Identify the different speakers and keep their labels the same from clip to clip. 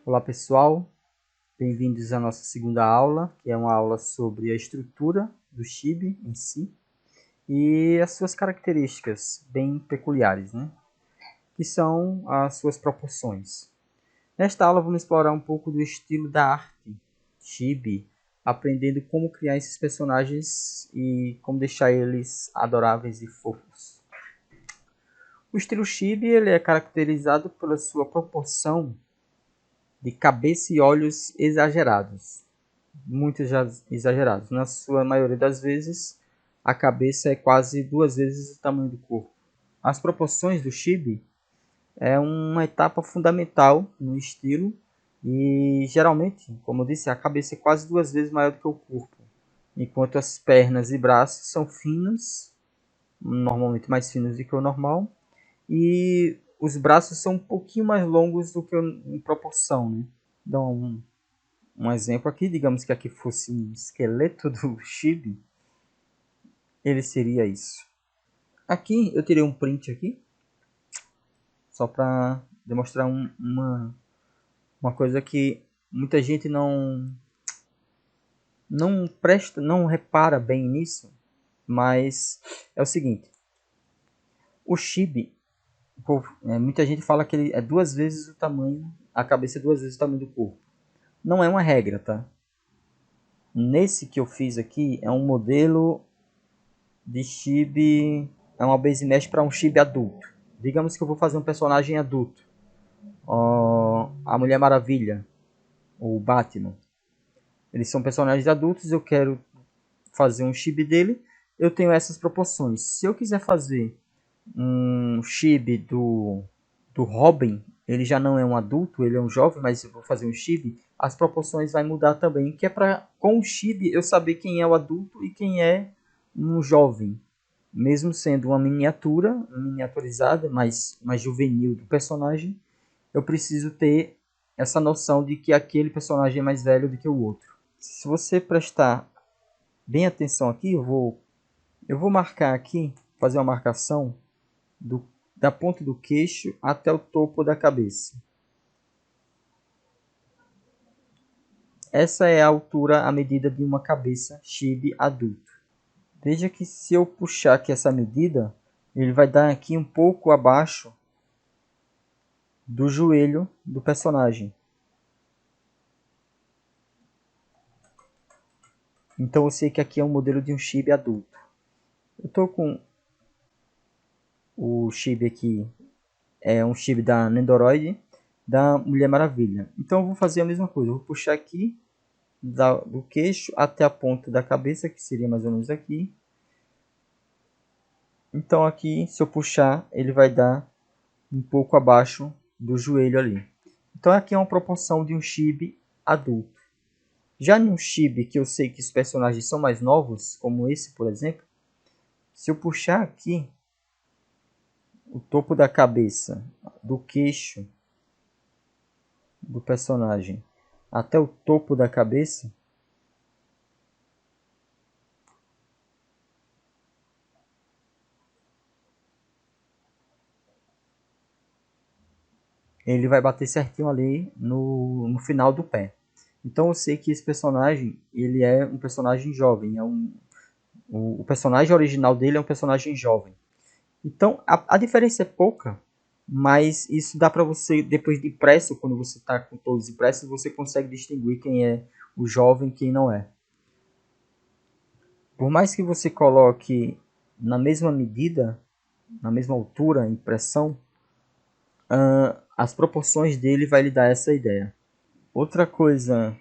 Speaker 1: Olá pessoal, bem-vindos à nossa segunda aula, que é uma aula sobre a estrutura do Chibi em si e as suas características bem peculiares, né? Que são as suas proporções. Nesta aula vamos explorar um pouco do estilo da arte Chibi, aprendendo como criar esses personagens e como deixar eles adoráveis e fofos. O estilo Chibi ele é caracterizado pela sua proporção de cabeça e olhos exagerados, muito exagerados. Na sua maioria das vezes, a cabeça é quase 2 vezes o tamanho do corpo. As proporções do Chibi é uma etapa fundamental no estilo e geralmente, como eu disse, a cabeça é quase 2 vezes maior do que o corpo, enquanto as pernas e braços são finos, normalmente mais finos do que o normal, e os braços são um pouquinho mais longos do que em proporção, né? Então, um exemplo aqui, digamos que aqui fosse um esqueleto do Chibi, ele seria isso. Aqui eu tirei um print aqui, só para demonstrar uma coisa que muita gente não repara bem nisso, mas é o seguinte: o Chibi, muita gente fala que ele é 2 vezes o tamanho, a cabeça é 2 vezes o tamanho do corpo. Não é uma regra, tá? Nesse que eu fiz aqui é um modelo de Chibi, é uma base mesh para um Chibi adulto. Digamos que eu vou fazer um personagem adulto, a Mulher Maravilha, o Batman. Eles são personagens adultos, eu quero fazer um Chibi dele, eu tenho essas proporções. Se eu quiser fazer um Chibi do Robin, ele já não é um adulto, ele é um jovem, mas eu vou fazer um Chibi, as proporções vai mudar também, que é para com o Chibi eu saber quem é o adulto e quem é um jovem. Mesmo sendo uma miniatura, miniaturizada, mais juvenil do personagem, eu preciso ter essa noção de que aquele personagem é mais velho do que o outro. Se você prestar bem atenção aqui, eu vou marcar aqui, fazer uma marcação da ponta do queixo até o topo da cabeça. Essa é a altura, a medida de uma cabeça Chibi adulto. Veja que se eu puxar aqui essa medida, ele vai dar aqui um pouco abaixo do joelho do personagem. Então eu sei que aqui é um modelo de um Chibi adulto. Eu estou com o Chibi aqui, é um Chibi da Nendoroid, da Mulher Maravilha. Então eu vou fazer a mesma coisa, eu vou puxar aqui do queixo até a ponta da cabeça, que seria mais ou menos aqui. Então aqui, se eu puxar, ele vai dar um pouco abaixo do joelho ali. Então aqui é uma proporção de um Chibi adulto. Já num Chibi que eu sei que os personagens são mais novos, como esse por exemplo, se eu puxar aqui o topo da cabeça, do queixo do personagem até o topo da cabeça, ele vai bater certinho ali no final do pé. Então eu sei que esse personagem, ele é um personagem jovem, o personagem original dele é um personagem jovem. Então a diferença é pouca, mas isso dá para você, depois de impresso, quando você está com todos impressos, você consegue distinguir quem é o jovem e quem não é. Por mais que você coloque na mesma medida, na mesma altura, a impressão, as proporções dele vai lhe dar essa ideia. Outra coisa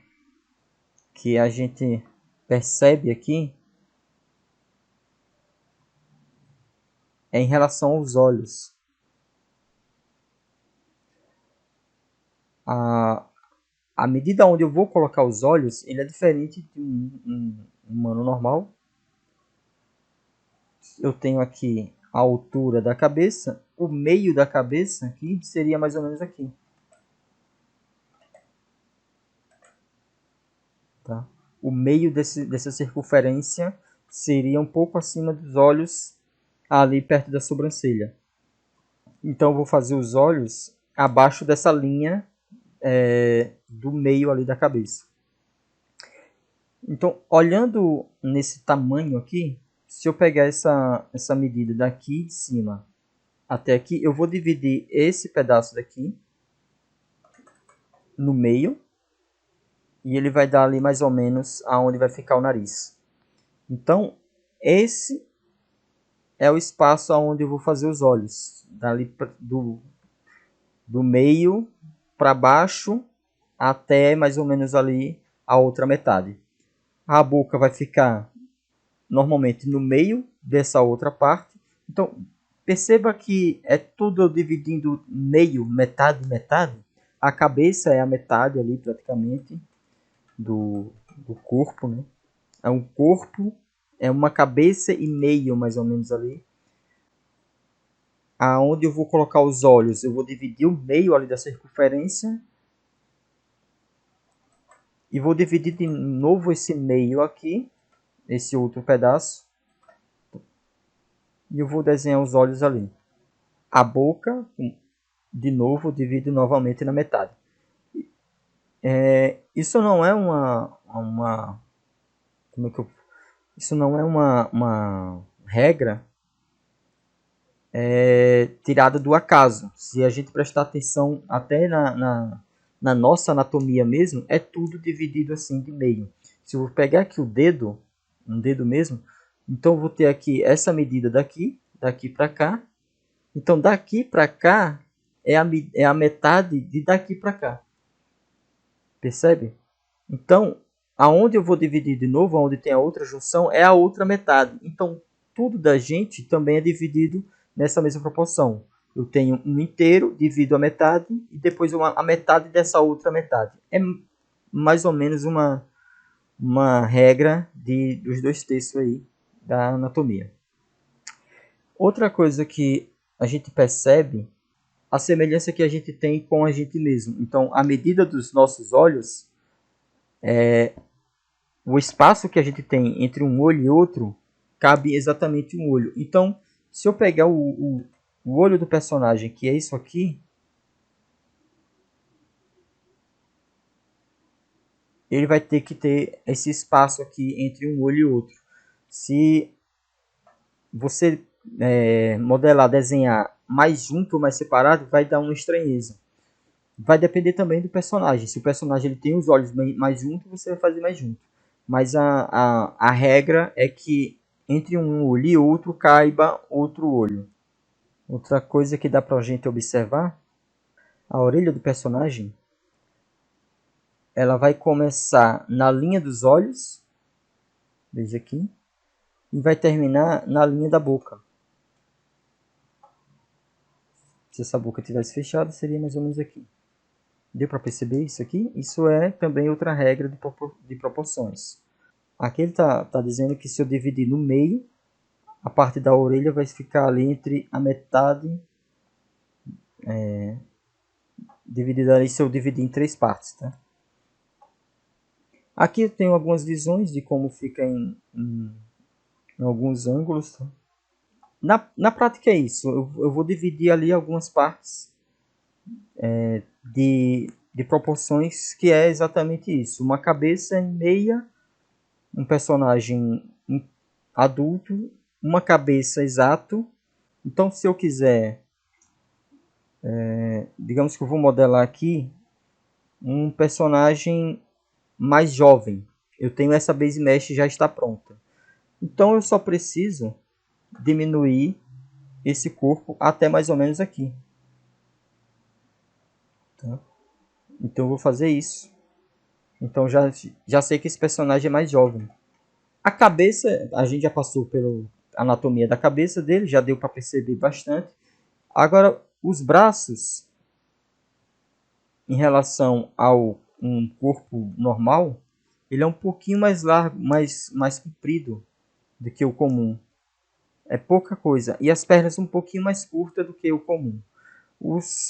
Speaker 1: que a gente percebe aqui é em relação aos olhos. A medida onde eu vou colocar os olhos, ele é diferente de um humano normal. Eu tenho aqui a altura da cabeça, o meio da cabeça aqui seria mais ou menos aqui. Tá? O meio dessa circunferência seria um pouco acima dos olhos ali perto da sobrancelha. Então eu vou fazer os olhos abaixo dessa linha do meio ali da cabeça. Então, olhando nesse tamanho aqui, se eu pegar essa medida daqui de cima até aqui, eu vou dividir esse pedaço daqui no meio e ele vai dar ali mais ou menos aonde vai ficar o nariz. Então, esse é o espaço aonde eu vou fazer os olhos, dali do meio para baixo até mais ou menos ali a outra metade. A boca vai ficar normalmente no meio dessa outra parte. Então, perceba que é tudo dividindo meio, metade, metade. A cabeça é a metade ali praticamente do corpo, né? É um corpo, é uma cabeça e meio mais ou menos ali. Aonde eu vou colocar os olhos, eu vou dividir o meio ali da circunferência e vou dividir de novo esse meio aqui, esse outro pedaço, e eu vou desenhar os olhos ali. A boca, de novo, divido novamente na metade. Isso não é como é que eu, isso não é uma regra tirada do acaso. Se a gente prestar atenção até na nossa anatomia mesmo, é tudo dividido assim de meio. Se eu pegar aqui o dedo, um dedo mesmo, então eu vou ter aqui essa medida daqui para cá. Então daqui para cá é a metade de daqui para cá. Percebe? Então, aonde eu vou dividir de novo, aonde tem a outra junção, é a outra metade. Então, tudo da gente também é dividido nessa mesma proporção. Eu tenho um inteiro, divido a metade e depois a metade dessa outra metade. É mais ou menos uma regra dos 2/3 aí da anatomia. Outra coisa que a gente percebe, a semelhança que a gente tem com a gente mesmo. Então, a medida dos nossos olhos, o espaço que a gente tem entre um olho e outro, cabe exatamente um olho. Então, se eu pegar o olho do personagem, que é isso aqui, ele vai ter que ter esse espaço aqui entre um olho e outro. Se você modelar, desenhar mais junto ou mais separado, vai dar uma estranheza. Vai depender também do personagem. Se o personagem ele tem os olhos mais juntos, você vai fazer mais junto. Mas a regra é que entre um olho e outro caiba outro olho. Outra coisa que dá pra gente observar, a orelha do personagem, ela vai começar na linha dos olhos, veja aqui, e vai terminar na linha da boca. Se essa boca tivesse fechada, seria mais ou menos aqui. Deu para perceber isso aqui? Isso é também outra regra de proporções. Aqui ele está dizendo que se eu dividir no meio, a parte da orelha vai ficar ali entre a metade, dividida ali se eu dividir em 3 partes. Tá? Aqui eu tenho algumas visões de como fica em alguns ângulos. Tá? Na prática é isso, eu vou dividir ali algumas partes de proporções que é exatamente isso. Uma cabeça em meia, um personagem adulto, uma cabeça exato. Então, se eu quiser, digamos que eu vou modelar aqui um personagem mais jovem. Eu tenho essa base mesh já está pronta. Então, eu só preciso diminuir esse corpo até mais ou menos aqui. Tá? Então, eu vou fazer isso. Então, já sei que esse personagem é mais jovem. A cabeça, a gente já passou pela anatomia da cabeça dele, já deu para perceber bastante. Agora, os braços, em relação ao um corpo normal, ele é um pouquinho mais largo, mais comprido do que o comum. É pouca coisa. E as pernas um pouquinho mais curtas do que o comum.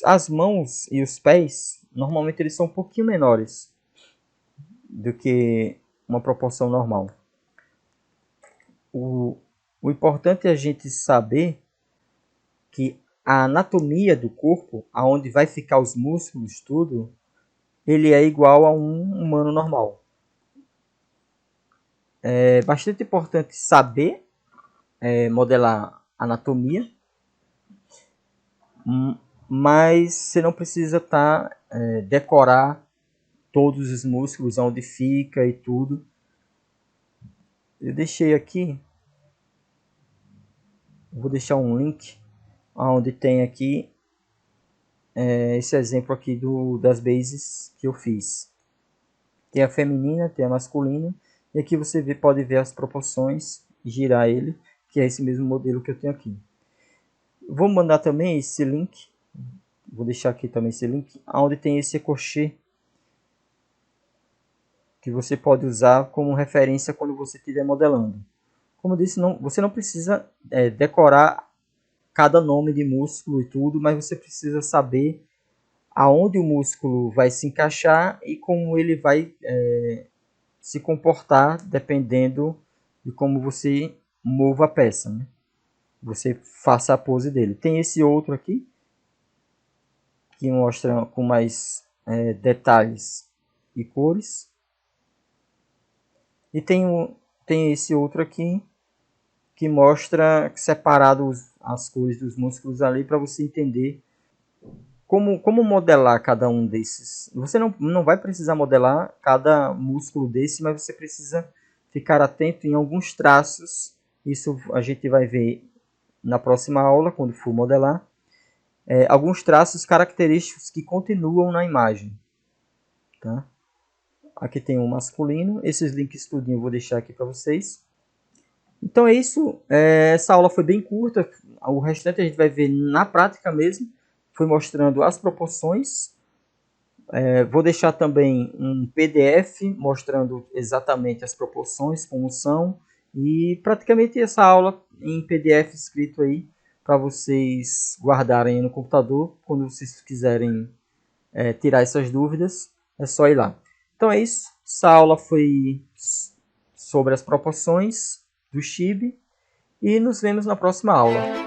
Speaker 1: As mãos e os pés, normalmente eles são um pouquinho menores do que uma proporção normal. o importante é a gente saber que a anatomia do corpo, aonde vai ficar os músculos, tudo, ele é igual a um humano normal. É bastante importante saber modelar anatomia, mas você não precisa decorar todos os músculos, onde fica e tudo. Eu deixei aqui, vou deixar um link onde tem aqui esse exemplo aqui das bases que eu fiz. Tem a feminina, tem a masculina, e aqui você pode ver as proporções, girar ele, que é esse mesmo modelo que eu tenho aqui. Vou mandar também esse link, vou deixar aqui também esse link, onde tem esse crochê, que você pode usar como referência quando você estiver modelando. Como eu disse, você não precisa decorar cada nome de músculo e tudo, mas você precisa saber aonde o músculo vai se encaixar e como ele vai se comportar dependendo de como você mova a peça, né? Você faça a pose dele. Tem esse outro aqui que mostra com mais detalhes e cores. E tem esse outro aqui que mostra separado as cores dos músculos ali para você entender como modelar cada um desses. Você não vai precisar modelar cada músculo desse, mas você precisa ficar atento em alguns traços. Isso a gente vai ver na próxima aula, quando for modelar. Alguns traços característicos que continuam na imagem. Tá? Aqui tem um masculino. Esses links tudinho eu vou deixar aqui para vocês. Então é isso. Essa aula foi bem curta. O restante a gente vai ver na prática mesmo. Foi mostrando as proporções. Vou deixar também um PDF mostrando exatamente as proporções, como são. E praticamente essa aula em PDF escrito aí para vocês guardarem no computador. Quando vocês quiserem tirar essas dúvidas, é só ir lá. Então é isso. Essa aula foi sobre as proporções do Chibi. E nos vemos na próxima aula.